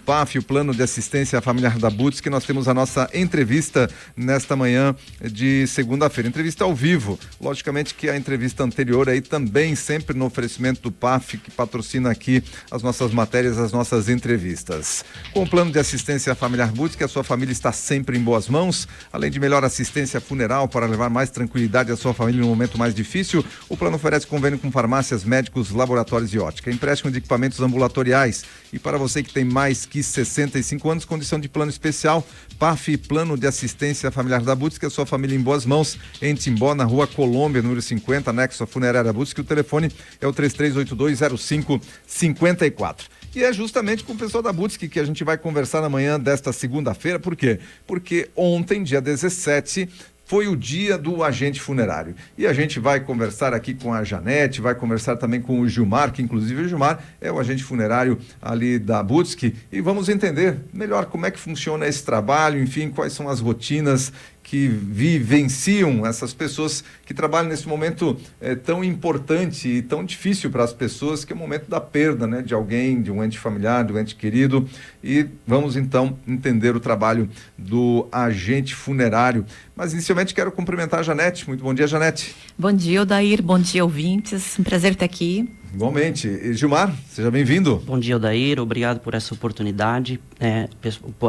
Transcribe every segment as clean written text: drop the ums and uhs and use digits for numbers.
PAF, o Plano de Assistência Familiar da Butsk, que nós temos a nossa entrevista nesta manhã de segunda-feira. Entrevista ao vivo. Logicamente que a entrevista anterior aí também sempre no oferecimento do PAF, que patrocina aqui as nossas matérias, as nossas entrevistas. Com o Plano de Assistência Familiar Butsk, a sua família está sempre em boas mãos. Além de melhor assistência funeral para levar mais tranquilidade à sua família no momento mais difícil, o plano oferece convênio com farmácias, médicos, laboratórios e ótica, empréstimo de equipamentos ambulatoriais. E para você que tem mais que 65 anos, condição de plano especial, PAF, Plano de Assistência Familiar da Butsk, a sua família em boas mãos, em Timbó, na Rua Colômbia, número 50, anexo à Funerária Butsk. O telefone é o 33820554. E é justamente com o pessoal da Butsk que a gente vai conversar na manhã desta segunda-feira. Por quê? Porque ontem, dia 17, foi o dia do agente funerário. E a gente vai conversar aqui com a Janete, vai conversar também com o Gilmar, que inclusive o Gilmar é o agente funerário ali da Butsk, e vamos entender melhor como é que funciona esse trabalho, enfim, quais são as rotinas que vivenciam essas pessoas que trabalham nesse momento tão importante e tão difícil para as pessoas, que é o momento da perda, né, de alguém, de um ente familiar, de um ente querido. E vamos então entender o trabalho do agente funerário. Mas inicialmente quero cumprimentar a Janete. Muito bom dia, Janete. Bom dia, Odair. Bom dia, ouvintes. Um prazer estar aqui. Igualmente. E Gilmar, seja bem-vindo. Bom dia, Odair. Obrigado por essa oportunidade.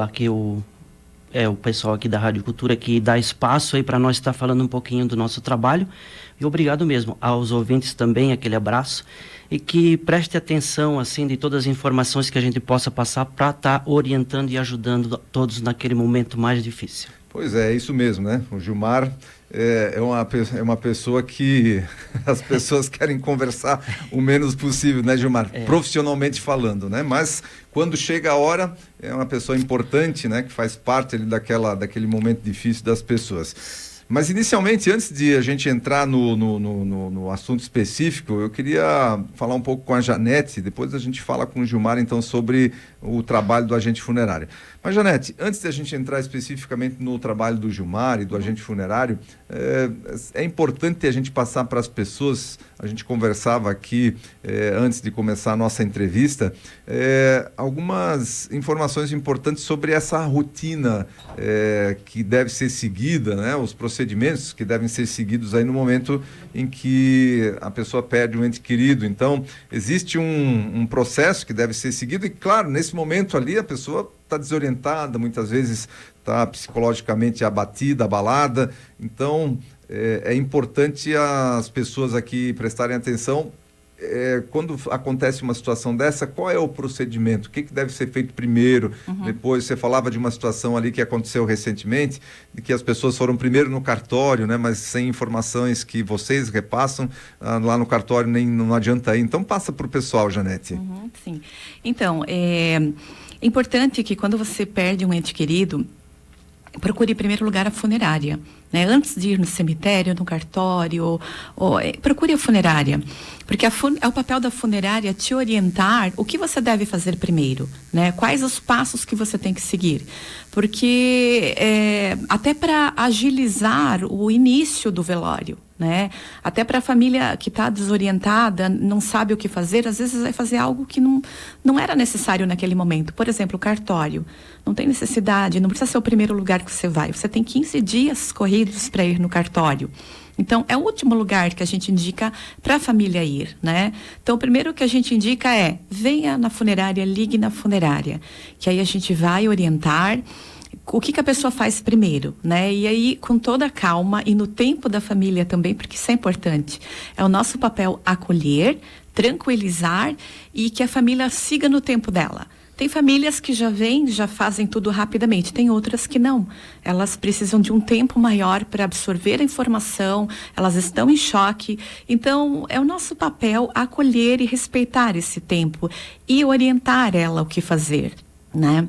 Aqui o pessoal aqui da Rádio Cultura que dá espaço aí para nós estar falando um pouquinho do nosso trabalho. E obrigado mesmo aos ouvintes também, aquele abraço. E que preste atenção, assim, de todas as informações que a gente possa passar para estar orientando e ajudando todos naquele momento mais difícil. Pois é isso mesmo, né? O Gilmar é uma pessoa que as pessoas querem conversar o menos possível, né, Gilmar? Profissionalmente falando, né? Mas quando chega a hora, é uma pessoa importante, né? Que faz parte ali daquele momento difícil das pessoas. Mas inicialmente, antes de a gente entrar no assunto específico, eu queria falar um pouco com a Janete, depois a gente fala com o Gilmar então sobre o trabalho do agente funerário. Mas Janete, antes de a gente entrar especificamente no trabalho do Gilmar e do agente funerário, é importante a gente passar para as pessoas, a gente conversava aqui antes de começar a nossa entrevista, algumas informações importantes sobre essa rotina que deve ser seguida, né? Os procedimentos que devem ser seguidos aí no momento em que a pessoa perde um ente querido. Então, existe um processo que deve ser seguido e, claro, nesse momento ali a pessoa está desorientada, muitas vezes está psicologicamente abatida, abalada. Então, é importante as pessoas aqui prestarem atenção. Quando acontece uma situação dessa, qual é o procedimento? O que deve ser feito primeiro? Depois, você falava de uma situação ali que aconteceu recentemente, de que as pessoas foram primeiro no cartório, né, mas sem informações que vocês repassam lá no cartório, não adianta ir. Então, passa para o pessoal, Janete. Sim. Então, é importante que quando você perde um ente querido, procure em primeiro lugar a funerária, né? Antes de ir no cemitério, no cartório, procure a funerária, porque é o papel da funerária te orientar o que você deve fazer primeiro, né? Quais os passos que você tem que seguir, porque até para agilizar o início do velório, né? Até para a família que está desorientada, não sabe o que fazer, às vezes vai fazer algo que não era necessário naquele momento. Por exemplo, o cartório. Não tem necessidade, não precisa ser o primeiro lugar que você vai. Você tem 15 dias corridos para ir no cartório. Então, é o último lugar que a gente indica para a família ir, né? Então, o primeiro que a gente indica venha na funerária, ligue na funerária, que aí a gente vai orientar o que a pessoa faz primeiro, né? E aí, com toda a calma e no tempo da família também, porque isso é importante. É o nosso papel acolher, tranquilizar e que a família siga no tempo dela. Tem famílias que já fazem tudo rapidamente, tem outras que não. Elas precisam de um tempo maior para absorver a informação, elas estão em choque. Então, é o nosso papel acolher e respeitar esse tempo e orientar ela o que fazer, né?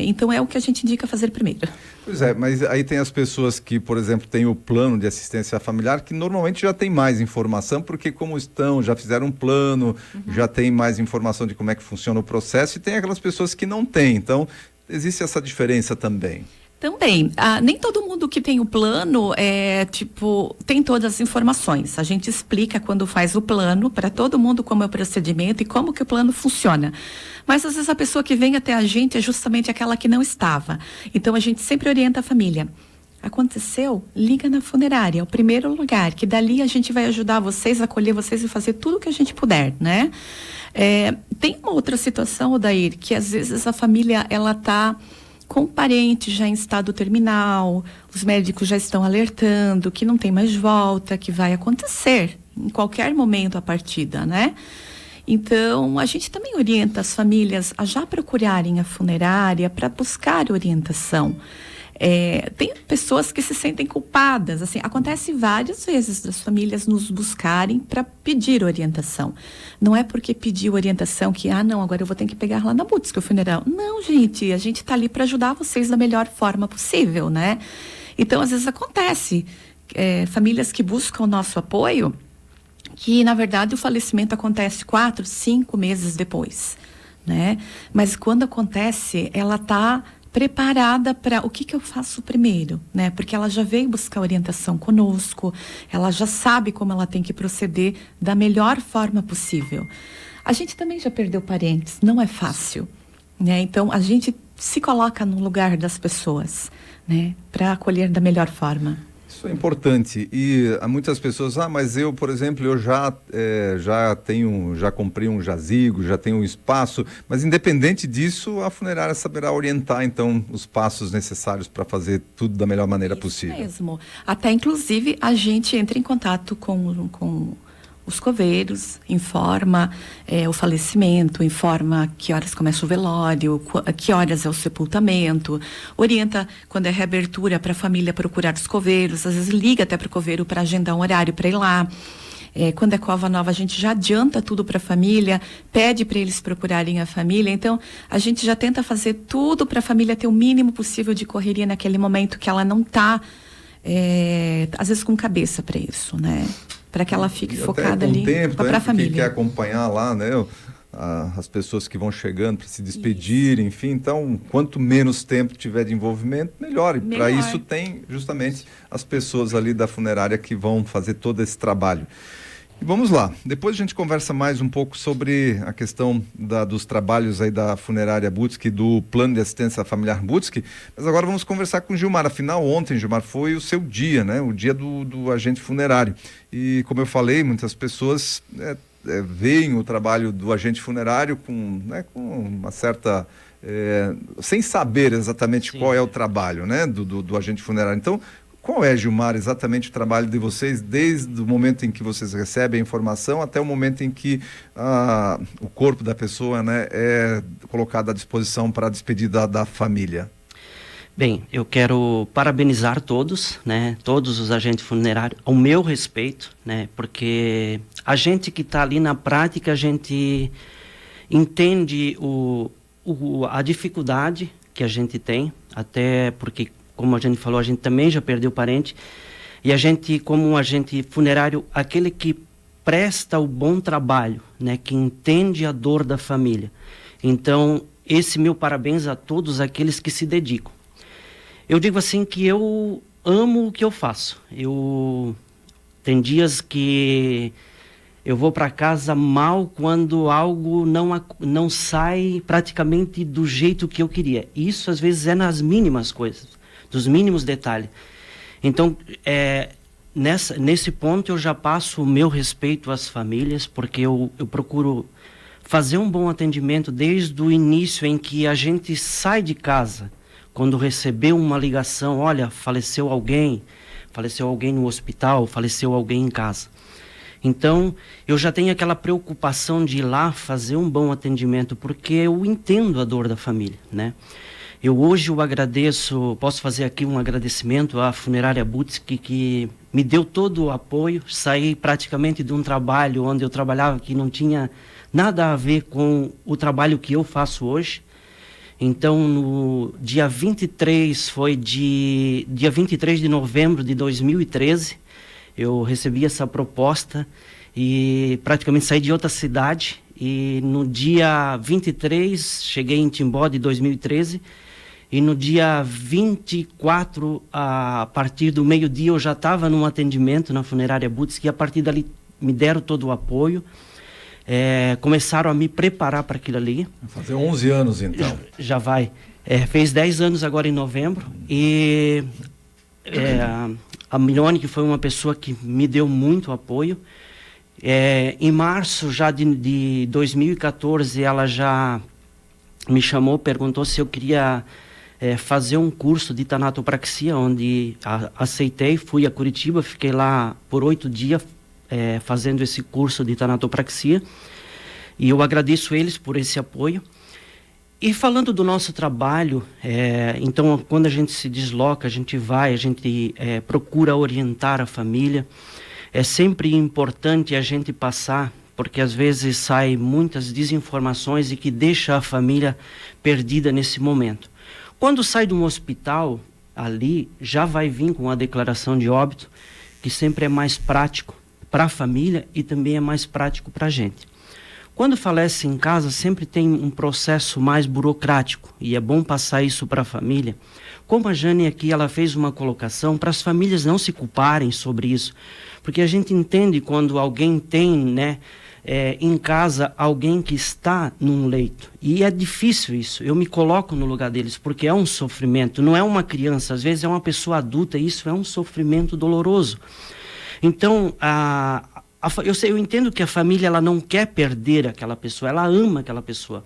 Então, é o que a gente indica fazer primeiro. Pois é, mas aí tem as pessoas que, por exemplo, têm o plano de assistência familiar, que normalmente já tem mais informação, porque como já fizeram um plano, já tem mais informação de como é que funciona o processo, e tem aquelas pessoas que não têm. Então, existe essa diferença também. Também. Nem todo mundo que tem o plano tem todas as informações. A gente explica quando faz o plano para todo mundo como é o procedimento e como que o plano funciona. Mas às vezes a pessoa que vem até a gente é justamente aquela que não estava. Então a gente sempre orienta a família. Aconteceu? Liga na funerária, é o primeiro lugar, que dali a gente vai ajudar vocês, acolher vocês e fazer tudo o que a gente puder, né? Tem uma outra situação, Odair, que às vezes a família, ela tá com um parente já em estado terminal, os médicos já estão alertando que não tem mais volta, que vai acontecer em qualquer momento a partida, né? Então, a gente também orienta as famílias a já procurarem a funerária para buscar orientação. Tem pessoas que se sentem culpadas, assim, acontece várias vezes das famílias nos buscarem para pedir orientação. Não é porque pediu orientação que, não, agora eu vou ter que pegar lá na Butsk o funeral. Não, gente, a gente está ali para ajudar vocês da melhor forma possível, né? Então, às vezes acontece, famílias que buscam o nosso apoio, que na verdade o falecimento acontece 4, 5 meses depois, né? Mas quando acontece, ela está preparada para o que eu faço primeiro, né? Porque ela já veio buscar orientação conosco, ela já sabe como ela tem que proceder da melhor forma possível. A gente também já perdeu parentes, não é fácil, né? Então a gente se coloca no lugar das pessoas, né? Para acolher da melhor forma. Isso é importante. E há muitas pessoas, mas eu, por exemplo, eu já comprei um jazigo, já tenho um espaço, mas independente disso, a funerária saberá orientar, então, os passos necessários para fazer tudo da melhor maneira possível. Isso mesmo. Até, inclusive, a gente entra em contato com os coveiros, informa o falecimento, informa que horas começa o velório, que horas é o sepultamento, orienta quando é reabertura para a família procurar os coveiros, às vezes liga até para o coveiro para agendar um horário para ir lá. Quando é cova nova, a gente já adianta tudo para a família, pede para eles procurarem a família. Então, a gente já tenta fazer tudo para a família ter o mínimo possível de correria naquele momento que ela não está, às vezes, com cabeça para isso, né? Para que ela fique focada ali para a família. Quem quer acompanhar lá, né? As pessoas que vão chegando para se despedir, enfim. Então, quanto menos tempo tiver de envolvimento, melhor. E para isso tem justamente as pessoas ali da funerária que vão fazer todo esse trabalho. E vamos lá. Depois a gente conversa mais um pouco sobre a questão dos trabalhos aí da funerária Butsk, do plano de assistência familiar Butsk. Mas agora vamos conversar com o Gilmar. Afinal, ontem, Gilmar, foi o seu dia, né? O dia do agente funerário. E como eu falei, muitas pessoas veem o trabalho do agente funerário com uma certa... sem saber exatamente qual é o trabalho, né? do agente funerário. Então, qual é, Gilmar, exatamente o trabalho de vocês, desde o momento em que vocês recebem a informação até o momento em que o corpo da pessoa, né, é colocado à disposição para a despedida da família? Bem, eu quero parabenizar todos, né, todos os agentes funerários, ao meu respeito, né, porque a gente que está ali na prática, a gente entende a dificuldade que a gente tem, até porque, como a gente falou, a gente também já perdeu parente, e a gente, como um agente funerário, aquele que presta o bom trabalho, né, que entende a dor da família. Então, esse meu parabéns a todos aqueles que se dedicam. Eu digo assim que eu amo o que eu faço. Tem dias que eu vou para casa mal quando algo não sai praticamente do jeito que eu queria. Isso às vezes é nas mínimas coisas, dos mínimos detalhes. Então, nesse ponto eu já passo o meu respeito às famílias, porque eu procuro fazer um bom atendimento desde o início em que a gente sai de casa. Quando recebeu uma ligação, olha, faleceu alguém no hospital, faleceu alguém em casa. Então, eu já tenho aquela preocupação de ir lá fazer um bom atendimento, porque eu entendo a dor da família, né? Hoje eu agradeço, posso fazer aqui um agradecimento à funerária Butsk, que me deu todo o apoio. Saí praticamente de um trabalho onde eu trabalhava que não tinha nada a ver com o trabalho que eu faço hoje. Então, no dia 23, dia 23 de novembro de 2013, eu recebi essa proposta e praticamente saí de outra cidade. E no dia 23, cheguei em Timbó de 2013, E no dia 24, a partir do meio-dia, eu já estava num atendimento na funerária Butz, que a partir dali me deram todo o apoio. Começaram a me preparar para aquilo ali. Vai fazer 11 anos, então. Já vai. Fez 10 anos agora em novembro. E a Milone, que foi uma pessoa que me deu muito apoio. Em março já de 2014, ela já me chamou, perguntou se eu queria fazer um curso de tanatopraxia, onde aceitei, fui a Curitiba, fiquei lá por 8 dias fazendo esse curso de tanatopraxia, e eu agradeço eles por esse apoio. E falando do nosso trabalho, então quando a gente se desloca, a gente procura orientar a família. É sempre importante a gente passar, porque às vezes saem muitas desinformações e que deixa a família perdida nesse momento. Quando sai de um hospital, ali já vai vir com a declaração de óbito, que sempre é mais prático para a família e também é mais prático para a gente. Quando falece em casa, sempre tem um processo mais burocrático, e é bom passar isso para a família. Como a Jane aqui, ela fez uma colocação para as famílias não se culparem sobre isso, porque a gente entende quando alguém tem, em casa, alguém que está num leito. E é difícil isso. Eu me coloco no lugar deles, porque é um sofrimento. Não é uma criança, às vezes é uma pessoa adulta, e isso é um sofrimento doloroso. Então, eu entendo que a família ela não quer perder aquela pessoa, ela ama aquela pessoa.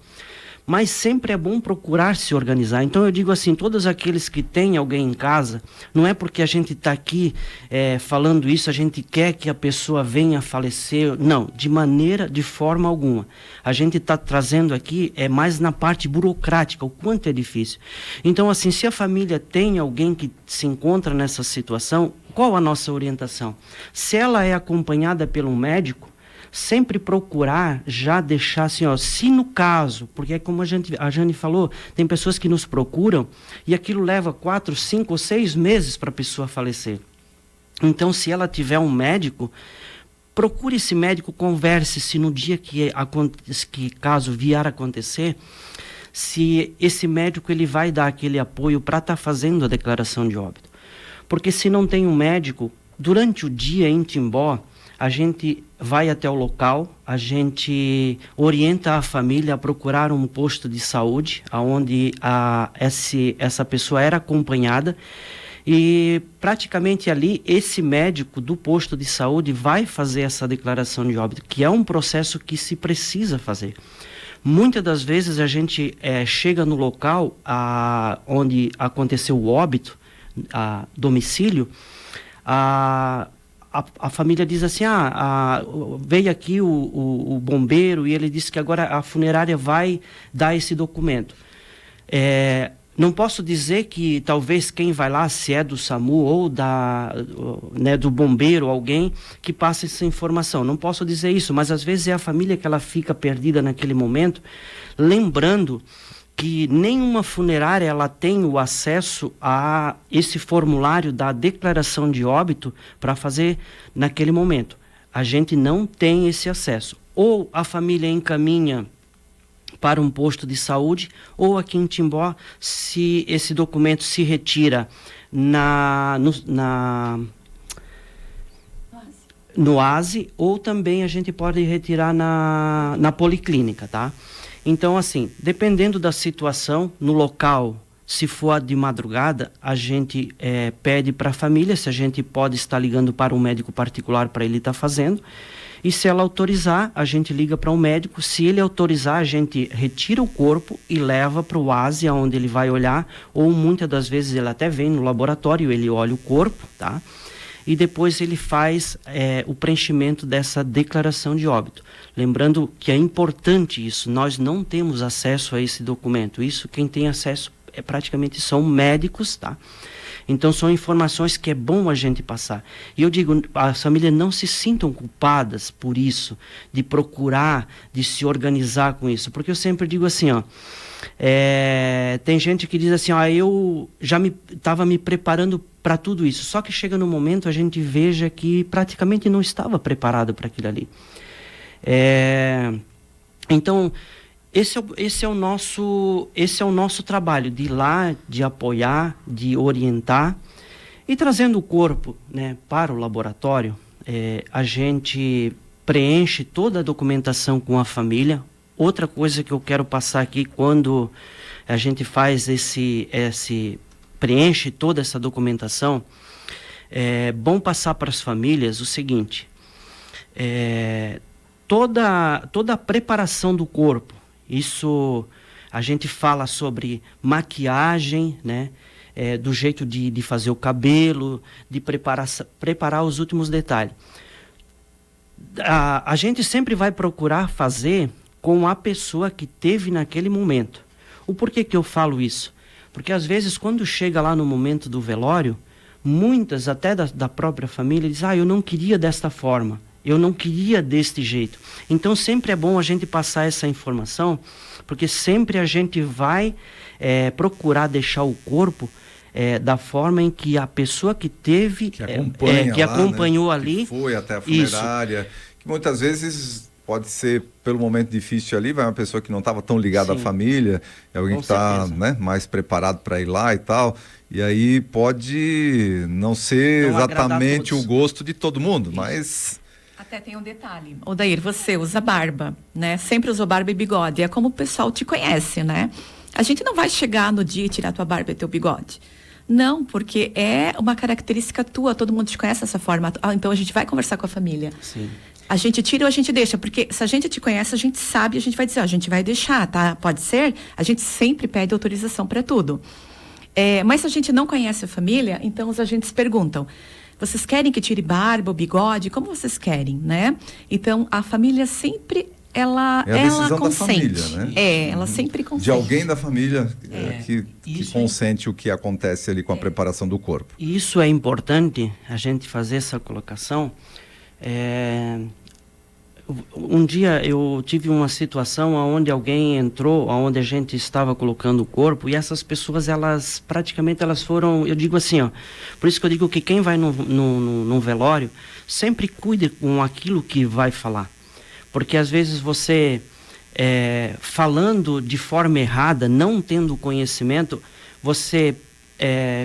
Mas sempre é bom procurar se organizar. Então eu digo assim, todos aqueles que têm alguém em casa, não é porque a gente está aqui falando isso, a gente quer que a pessoa venha a falecer. Não, de forma alguma. A gente está trazendo aqui mais na parte burocrática, o quanto é difícil. Então assim, se a família tem alguém que se encontra nessa situação, qual a nossa orientação? Se ela é acompanhada por um médico, sempre procurar já deixar assim, se no caso, porque é como a Jane falou, tem pessoas que nos procuram e aquilo leva 4, 5 ou 6 meses para a pessoa falecer. Então, se ela tiver um médico, procure esse médico, converse se no dia que caso vier a acontecer, se esse médico ele vai dar aquele apoio para estar fazendo a declaração de óbito. Porque se não tem um médico, durante o dia em Timbó, a gente vai até o local, a gente orienta a família a procurar um posto de saúde, onde essa pessoa era acompanhada, e praticamente ali esse médico do posto de saúde vai fazer essa declaração de óbito, que é um processo que se precisa fazer. Muitas das vezes a gente chega no local onde aconteceu o óbito, a domicílio, a família diz assim, veio aqui o bombeiro e ele disse que agora a funerária vai dar esse documento. Não posso dizer que talvez quem vai lá, se é do SAMU ou do bombeiro, alguém que passe essa informação. Não posso dizer isso, mas às vezes é a família que ela fica perdida naquele momento, lembrando que nenhuma funerária ela tem o acesso a esse formulário da declaração de óbito para fazer naquele momento. A gente não tem esse acesso. Ou a família encaminha para um posto de saúde, ou aqui em Timbó, se esse documento se retira no ASE, ou também a gente pode retirar na policlínica, tá? Então, assim, dependendo da situação, no local, se for de madrugada, a gente pede para a família se a gente pode estar ligando para um médico particular para ele estar fazendo. E se ela autorizar, a gente liga para um médico. Se ele autorizar, a gente retira o corpo e leva para o ASE, onde ele vai olhar. Ou muitas das vezes ele até vem no laboratório, ele olha o corpo, tá? E depois ele faz o preenchimento dessa declaração de óbito. Lembrando que é importante isso, nós não temos acesso a esse documento. Isso quem tem acesso praticamente são médicos, tá? Então são informações que é bom a gente passar. E eu digo, as famílias não se sintam culpadas por isso, de procurar, de se organizar com isso. Porque eu sempre digo assim, tem gente que diz assim, eu já estava me preparando para tudo isso. Só que chega no momento a gente veja que praticamente não estava preparado para aquilo ali. Então, esse é o nosso trabalho, de ir lá, de apoiar, de orientar. E trazendo o corpo, né, para o laboratório, a gente preenche toda a documentação com a família. Outra coisa que eu quero passar aqui, quando a gente faz preenche toda essa documentação, é bom passar para as famílias o seguinte: toda a preparação do corpo, isso a gente fala sobre maquiagem, né? Do jeito de fazer o cabelo, de preparar os últimos detalhes. A gente sempre vai procurar fazer com a pessoa que teve naquele momento. O porquê que eu falo isso? Porque às vezes quando chega lá no momento do velório, muitas até da própria família dizem: eu não queria desta forma, eu não queria deste jeito. Então sempre é bom a gente passar essa informação, porque sempre a gente vai procurar deixar o corpo da forma em que a pessoa que teve, que acompanhou lá, né? Ali, que foi até a funerária, isso. Que muitas vezes pode ser pelo momento difícil ali, vai uma pessoa que não estava tão ligada à família, alguém que está, né, mais preparado para ir lá e tal, e aí pode não ser exatamente o gosto de todo mundo, mas... Até tem um detalhe. Odair, você usa barba, né? Sempre usou barba e bigode. É como o pessoal te conhece, né? A gente não vai chegar no dia e tirar tua barba e teu bigode. Não, porque é uma característica tua, todo mundo te conhece dessa forma. Então a gente vai conversar com a família. Sim. A gente tira ou a gente deixa, porque se a gente te conhece, a gente sabe, a gente vai dizer, a gente vai deixar, tá? Pode ser? A gente sempre pede autorização para tudo. Mas se a gente não conhece a família, então os agentes perguntam: vocês querem que tire barba ou bigode? Como vocês querem, né? Então a família sempre... Ela consente. Da família, né? Ela sempre consente. De alguém da família que consente o que acontece ali com a preparação do corpo. Isso é importante, a gente fazer essa colocação. Um dia eu tive uma situação onde alguém entrou, onde a gente estava colocando o corpo, e essas pessoas, elas foram, eu digo assim, ó, por isso que eu digo que quem vai num velório, sempre cuide com aquilo que vai falar. Porque às vezes você, falando de forma errada, não tendo conhecimento, você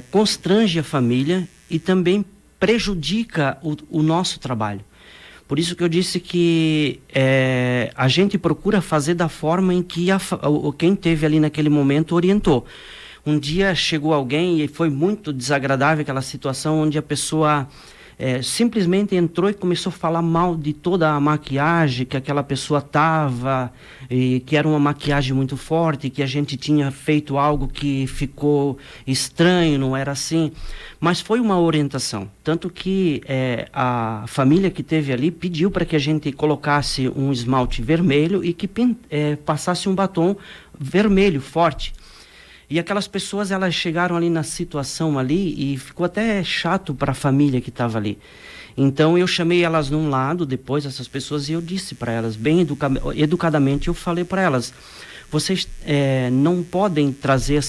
constrange a família e também prejudica o nosso trabalho. Por isso que eu disse que a gente procura fazer da forma em que quem teve ali naquele momento orientou. Um dia chegou alguém e foi muito desagradável aquela situação onde a pessoa... simplesmente entrou e começou a falar mal de toda a maquiagem que aquela pessoa estava, e que era uma maquiagem muito forte, que a gente tinha feito algo que ficou estranho, não era assim. Mas foi uma orientação, tanto que a família que teve ali pediu para que a gente colocasse um esmalte vermelho e que passasse um batom vermelho forte. E aquelas pessoas, elas chegaram ali na situação ali e ficou até chato para a família que estava ali. Então eu chamei elas num lado, depois essas pessoas, e eu disse para elas, bem educadamente, eu falei para elas: vocês não podem trazer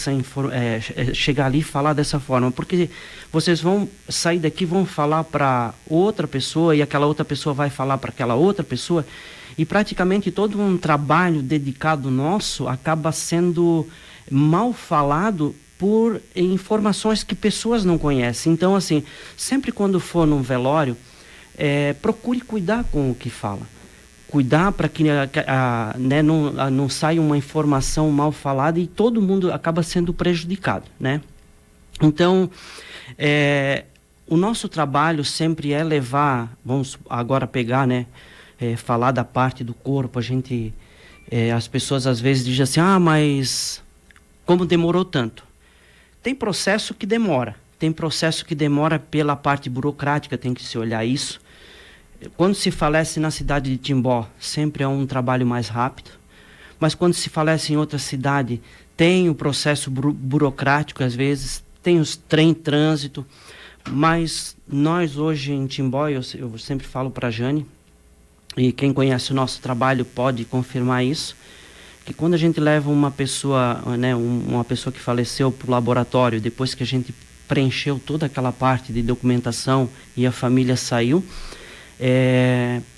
chegar ali e falar dessa forma, porque vocês vão sair daqui, vão falar para outra pessoa, e aquela outra pessoa vai falar para aquela outra pessoa, e praticamente todo um trabalho dedicado nosso acaba sendo mal falado por informações que pessoas não conhecem. Então, assim, sempre quando for num velório, procure cuidar com o que fala. Cuidar para que não saia uma informação mal falada e todo mundo acaba sendo prejudicado, né? Então, o nosso trabalho sempre é levar, vamos agora pegar, né? Falar da parte do corpo. As pessoas às vezes dizem assim: mas como demorou tanto? Tem processo que demora pela parte burocrática, tem que se olhar isso. Quando se falece na cidade de Timbó, sempre é um trabalho mais rápido, mas quando se falece em outra cidade, tem o processo burocrático, às vezes, tem os trânsito, mas nós hoje em Timbó, eu sempre falo para a Jane, e quem conhece o nosso trabalho pode confirmar isso, que quando a gente leva uma pessoa, né, uma pessoa que faleceu para o laboratório, depois que a gente preencheu toda aquela parte de documentação e a família saiu,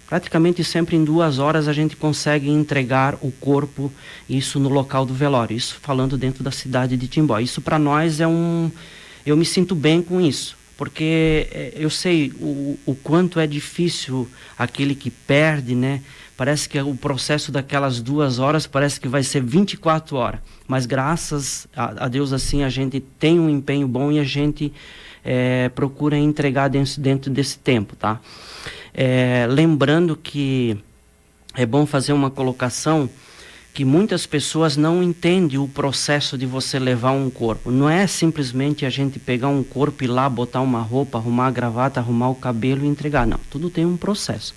praticamente sempre em 2 horas a gente consegue entregar o corpo, isso no local do velório, isso falando dentro da cidade de Timbó. Isso para nós eu me sinto bem com isso, porque eu sei o quanto é difícil aquele que perde, né? Parece que o processo daquelas 2 horas parece que vai ser 24 horas, mas graças a Deus assim a gente tem um empenho bom e a gente procura entregar dentro desse tempo, tá? Lembrando que é bom fazer uma colocação que muitas pessoas não entendem o processo de você levar um corpo. Não é simplesmente a gente pegar um corpo e ir lá, botar uma roupa, arrumar a gravata, arrumar o cabelo e entregar. Não, tudo tem um processo.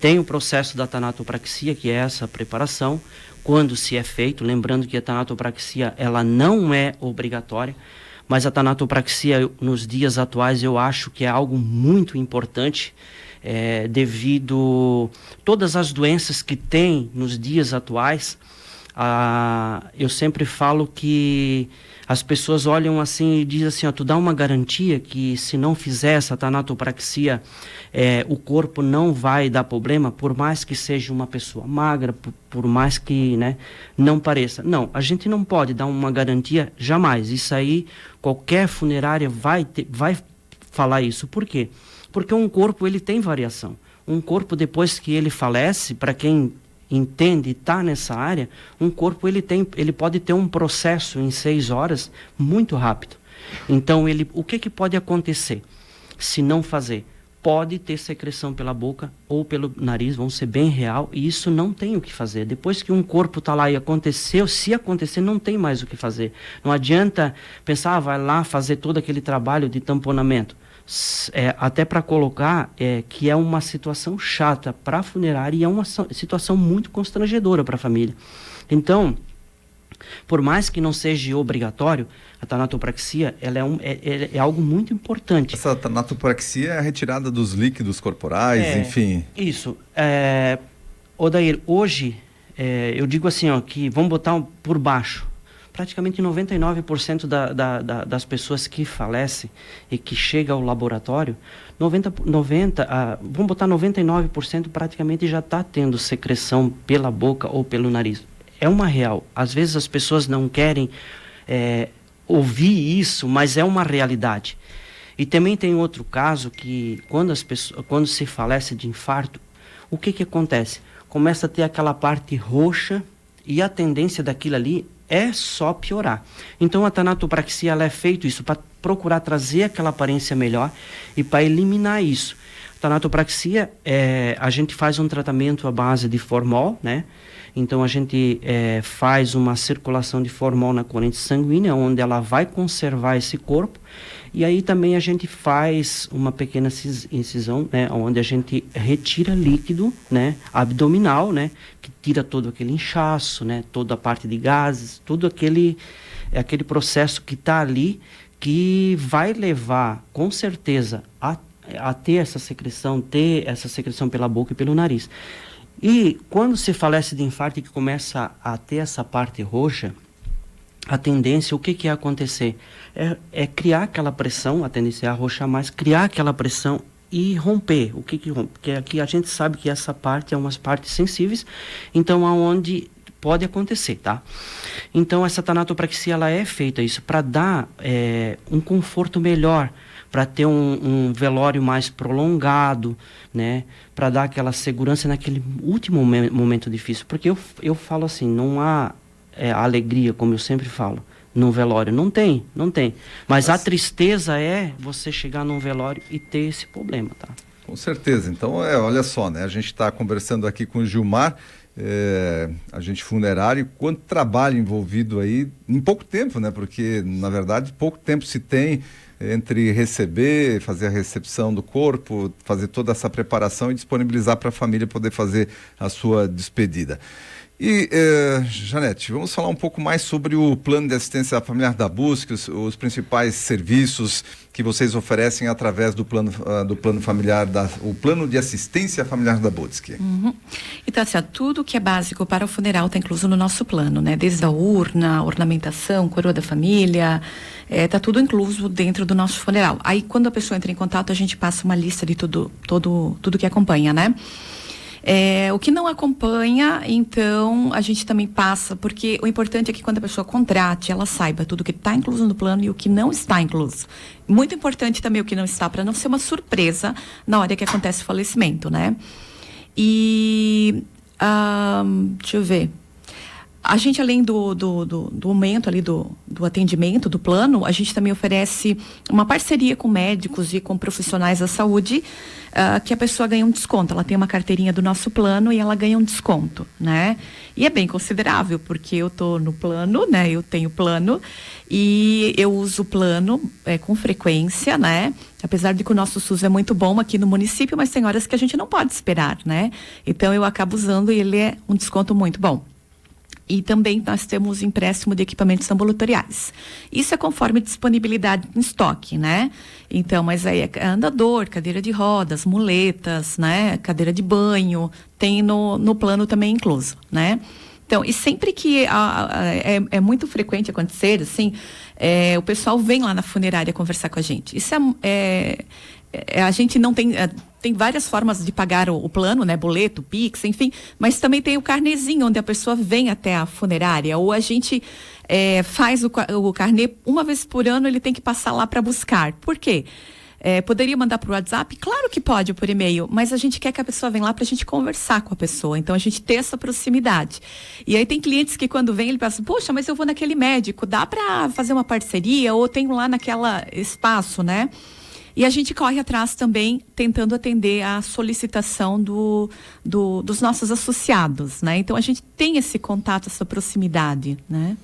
Tem o processo da tanatopraxia, que é essa preparação, quando se é feito, lembrando que a tanatopraxia ela não é obrigatória, mas a tanatopraxia nos dias atuais eu acho que é algo muito importante, devido a todas as doenças que tem nos dias atuais. Eu sempre falo que as pessoas olham assim e dizem assim, tu dá uma garantia que se não fizer essa tanatopraxia, o corpo não vai dar problema, por mais que seja uma pessoa magra, por mais que, né, não pareça. Não, a gente não pode dar uma garantia jamais. Isso aí, qualquer funerária vai falar isso. Por quê? Porque um corpo ele tem variação. Um corpo, depois que ele falece, para quem entende e está nessa área, um corpo ele pode ter um processo em 6 horas muito rápido. Então, o que pode acontecer se não fazer? Pode ter secreção pela boca ou pelo nariz, vão ser bem real, e isso não tem o que fazer. Depois que um corpo está lá e aconteceu, se acontecer, não tem mais o que fazer. Não adianta pensar, vai lá fazer todo aquele trabalho de tamponamento. Até para colocar que é uma situação chata para a funerária e é uma situação muito constrangedora para a família. Então, por mais que não seja obrigatório, a tanatopraxia ela é algo muito importante. Essa tanatopraxia é a retirada dos líquidos corporais, enfim. Isso. Odair, hoje, eu digo assim, que vamos botar por baixo. Praticamente 99% das pessoas que falecem e que chegam ao laboratório, vamos botar 99% praticamente já está tendo secreção pela boca ou pelo nariz. É uma real. Às vezes as pessoas não querem ouvir isso, mas é uma realidade. E também tem outro caso que quando se falece de infarto, o que acontece? Começa a ter aquela parte roxa e a tendência daquilo ali é só piorar. Então a tanatopraxia ela é feito isso para procurar trazer aquela aparência melhor e para eliminar isso. A tanatopraxia a gente faz um tratamento à base de formol, né? Então a gente faz uma circulação de formol na corrente sanguínea, onde ela vai conservar esse corpo. E aí também a gente faz uma pequena incisão, né, onde a gente retira líquido, né, abdominal, né, que tira todo aquele inchaço, né, toda a parte de gases, todo aquele processo que está ali, que vai levar, com certeza, a ter essa secreção pela boca e pelo nariz. E quando se falece de infarto e que começa a ter essa parte roxa, a tendência, o que é acontecer? É criar aquela pressão, a tendência é arroxar mais, criar aquela pressão e romper. O que rompe? Porque aqui a gente sabe que essa parte é umas partes sensíveis, então aonde pode acontecer, tá? Então essa tanatopraxia, ela é feita isso para dar um conforto melhor, para ter um velório mais prolongado, né? Para dar aquela segurança naquele último momento difícil. Porque eu falo assim, não há alegria, como eu sempre falo, num velório. Não tem. Mas a tristeza é você chegar num velório e ter esse problema, tá? Com certeza. Então, olha só, né? A gente está conversando aqui com o Gilmar, agente funerário, quanto trabalho envolvido aí em pouco tempo, né? Porque, na verdade, pouco tempo se tem entre receber, fazer a recepção do corpo, fazer toda essa preparação e disponibilizar para a família poder fazer a sua despedida. E, Janete, vamos falar um pouco mais sobre o plano de assistência familiar da BUSC, os principais serviços que vocês oferecem através do plano familiar, o plano de assistência familiar da BUSC. Então, assim, tudo que é básico para o funeral está incluso no nosso plano, né? Desde a urna, ornamentação, coroa da família, está tudo incluso dentro do nosso funeral. Aí, quando a pessoa entra em contato, a gente passa uma lista de tudo que acompanha, né? O que não acompanha, então, a gente também passa, porque o importante é que quando a pessoa contrate, ela saiba tudo que está incluso no plano e o que não está incluso. Muito importante também o que não está, para não ser uma surpresa na hora que acontece o falecimento, né? E, deixa eu ver. A gente, além do aumento ali do atendimento, do plano, a gente também oferece uma parceria com médicos e com profissionais da saúde, que a pessoa ganha um desconto. Ela tem uma carteirinha do nosso plano e ela ganha um desconto, né? E é bem considerável, porque eu estou no plano, né? Eu tenho plano e eu uso o plano com frequência, né? Apesar de que o nosso SUS é muito bom aqui no município, mas tem horas que a gente não pode esperar, né? Então eu acabo usando e ele é um desconto muito bom. E também nós temos empréstimo de equipamentos ambulatoriais. Isso é conforme disponibilidade em estoque, né? Então, mas aí é andador, cadeira de rodas, muletas, né? Cadeira de banho, tem no plano também incluso, né? Então, e sempre que é muito frequente acontecer, assim, o pessoal vem lá na funerária conversar com a gente. Isso a gente não tem... Tem várias formas de pagar o plano, né? Boleto, Pix, enfim. Mas também tem o carnezinho, onde a pessoa vem até a funerária. Ou a gente faz o carnê, uma vez por ano, ele tem que passar lá para buscar. Por quê? Poderia mandar por WhatsApp? Claro que pode, por e-mail. Mas a gente quer que a pessoa venha lá para a gente conversar com a pessoa. Então, a gente ter essa proximidade. E aí tem clientes que quando vem, ele pensa, poxa, mas eu vou naquele médico. Dá para fazer uma parceria? Ou tenho lá naquela espaço, né? E a gente corre atrás também, tentando atender a solicitação dos nossos associados, né? Então, a gente tem esse contato, essa proximidade, né?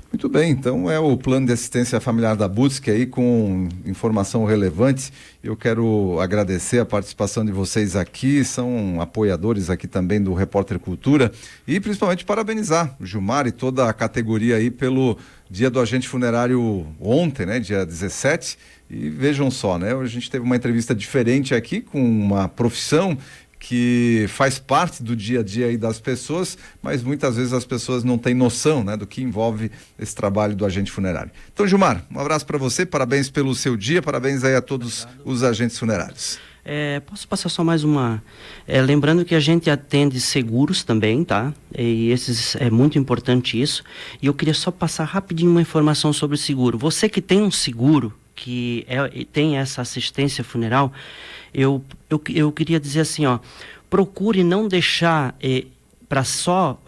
Muito bem, então é o plano de assistência familiar da BUSC aí com informação relevante. Eu quero agradecer a participação de vocês aqui, são apoiadores aqui também do Repórter Cultura e principalmente parabenizar o Gilmar e toda a categoria aí pelo Dia do Agente Funerário ontem, né, dia 17, e vejam só, né, a gente teve uma entrevista diferente aqui com uma profissão que faz parte do dia a dia aí das pessoas, mas muitas vezes as pessoas não têm noção, né, do que envolve esse trabalho do agente funerário. Então, Gilmar, um abraço para você, parabéns pelo seu dia, parabéns aí a todos os agentes funerários. Posso passar só mais uma... lembrando que a gente atende seguros também, tá? E esses é muito importante isso. E eu queria só passar rapidinho uma informação sobre o seguro. Você que tem um seguro, que tem essa assistência funeral, eu queria dizer assim, ó, procure não deixar para só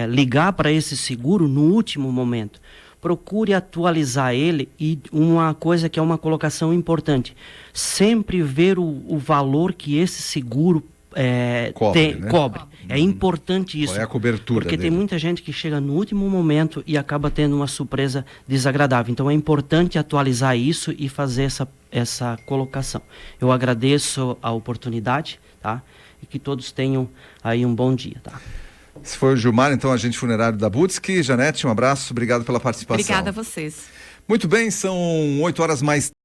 ligar para esse seguro no último momento. Procure atualizar ele e uma coisa que é uma colocação importante, sempre ver o valor que esse seguro cobre. É importante isso. Qual é a cobertura porque dele? Tem muita gente que chega no último momento e acaba tendo uma surpresa desagradável. Então é importante atualizar isso e fazer essa colocação. Eu agradeço a oportunidade, tá? E que todos tenham aí um bom dia, tá? Esse foi o Gilmar, então, agente funerário da BUSC. Janete, um abraço, obrigado pela participação. Obrigada a vocês. Muito bem, são 8 horas mais